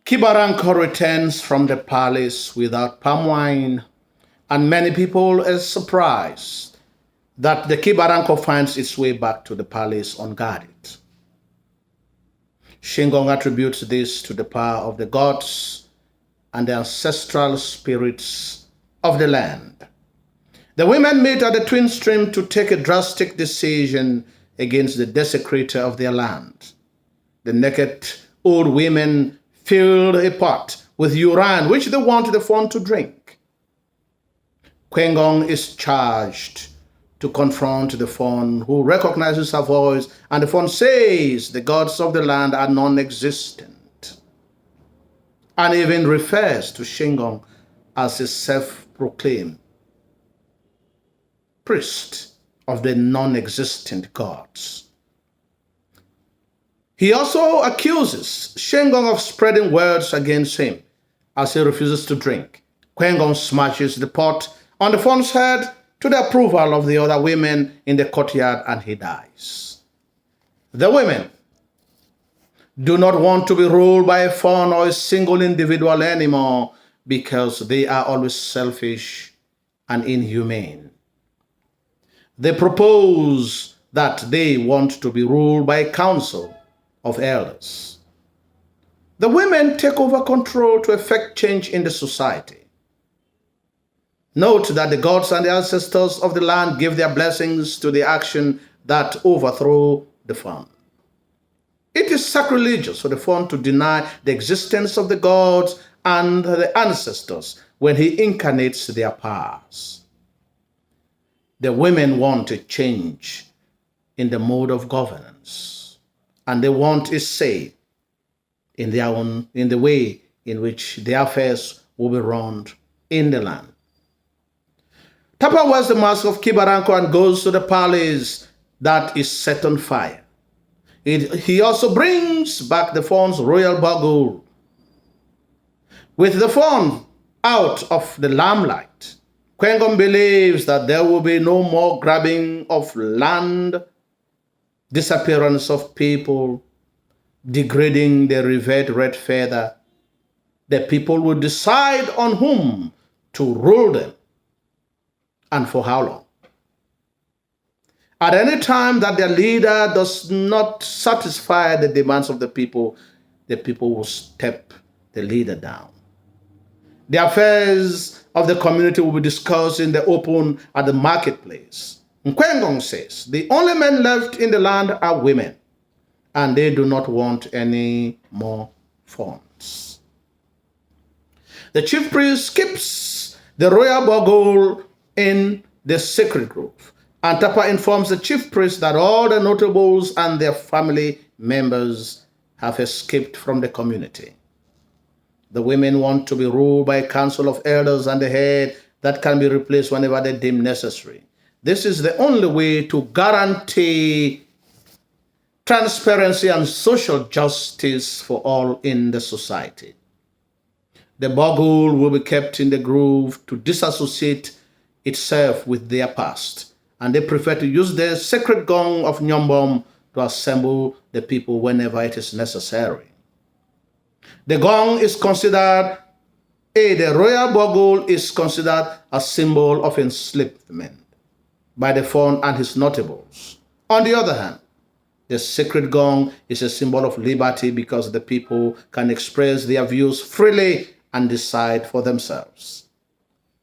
Kibaranko returns from the palace without palm wine, and many people are surprised that the Kibaranko finds its way back to the palace unguarded. Shingong attributes this to the power of the gods and the ancestral spirits of the land. The women meet at the twin stream to take a drastic decision against the desecrator of their land. The naked old women filled a pot with urine, which they want the fawn to drink. Kwengong is charged to confront the fawn, who recognizes her voice, and the fawn says the gods of the land are non-existent, and even refers to Shingong as a self-proclaimed priest of the non-existent gods. He also accuses Shingong of spreading words against him as he refuses to drink. Kwengong smashes the pot on the fawn's head to the approval of the other women in the courtyard, and he dies. The women do not want to be ruled by a fawn or a single individual anymore because they are always selfish and inhumane. They propose that they want to be ruled by a council of elders. The women take over control to effect change in the society. Note that the gods and the ancestors of the land give their blessings to the action that overthrow the fawn. It is sacrilegious for the fawn to deny the existence of the gods and the ancestors when he incarnates their powers. The women want a change in the mode of governance, and they want a say in the way in which their affairs will be run in the land. Tapa wears the mask of Kibaranko and goes to the palace that is set on fire. He also brings back the fawn's royal bugle. With the fawn out of the limelight, Kwengong believes that there will be no more grabbing of land, disappearance of people, degrading the revered red feather. The people will decide on whom to rule them and for how long. At any time that their leader does not satisfy the demands of the people will step the leader down. The affairs of the community will be discussed in the open at the marketplace. Kwengong says the only men left in the land are women, and they do not want any more fawns. The chief priest keeps the royal bugle in the sacred grove, and Tapa informs the chief priest that all the notables and their family members have escaped from the community. The women want to be ruled by a council of elders and the head that can be replaced whenever they deem necessary. This is the only way to guarantee transparency and social justice for all in the society. The bugle will be kept in the grove to disassociate itself with their past, and they prefer to use the sacred gong of Nyombom to assemble the people whenever it is necessary. The gong is considered, the royal bugle is considered a symbol of enslavement by the fawn and his notables. On the other hand, the sacred gong is a symbol of liberty because the people can express their views freely and decide for themselves.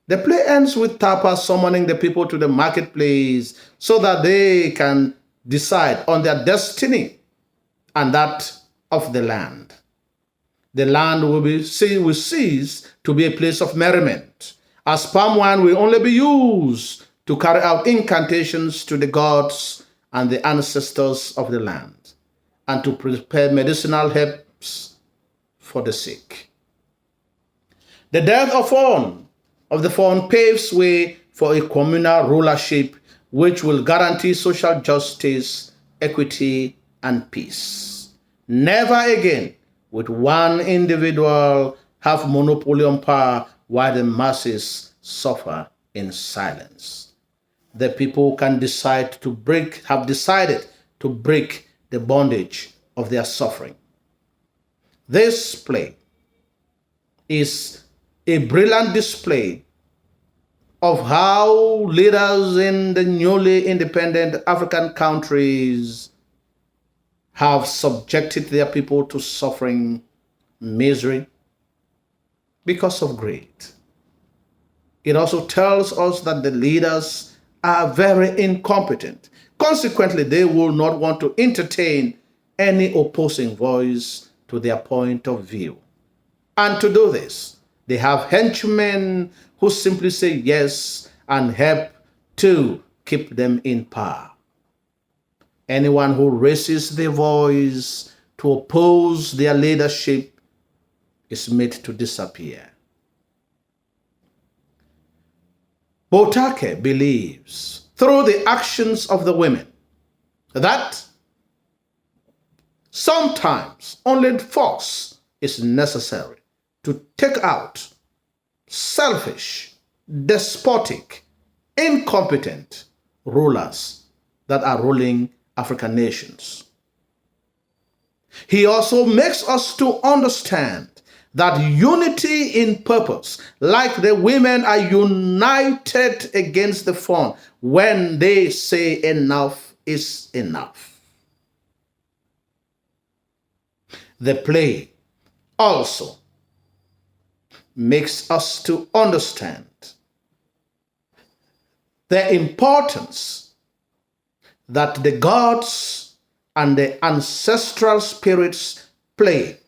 The play ends with Tapa summoning the people to the marketplace so that they can decide on their destiny and that of the land. The land will cease to be a place of merriment, as palm wine will only be used to carry out incantations to the gods and the ancestors of the land, and to prepare medicinal herbs for the sick. The death of the fawn paves way for a communal rulership which will guarantee social justice, equity, and peace. Never again would one individual have monopoly on power while the masses suffer in silence. The people can have decided to break the bondage of their suffering. This play is a brilliant display of how leaders in the newly independent African countries have subjected their people to suffering, misery, because of greed. It also tells us that the leaders are very incompetent. Consequently, they will not want to entertain any opposing voice to their point of view. And to do this, they have henchmen who simply say yes and help to keep them in power. Anyone who raises their voice to oppose their leadership is made to disappear. Botake believes, through the actions of the women, that sometimes only force is necessary to take out selfish, despotic, incompetent rulers that are ruling African nations. He also makes us to understand that unity in purpose, like the women are united against the front when they say enough is enough. The play also makes us to understand the importance that the gods and the ancestral spirits play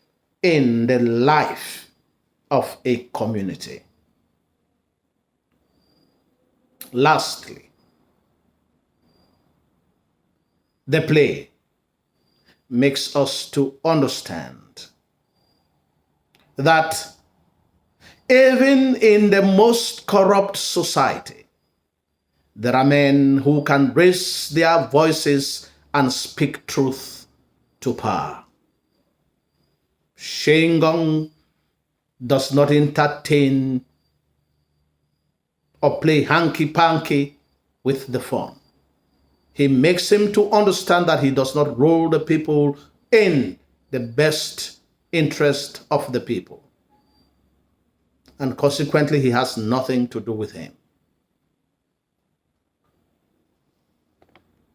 in the life of a community. Lastly, the play makes us to understand that even in the most corrupt society, there are men who can raise their voices and speak truth to power. Shengon does not entertain or play hanky-panky with the phone. He makes him to understand that he does not rule the people in the best interest of the people. And consequently, he has nothing to do with him.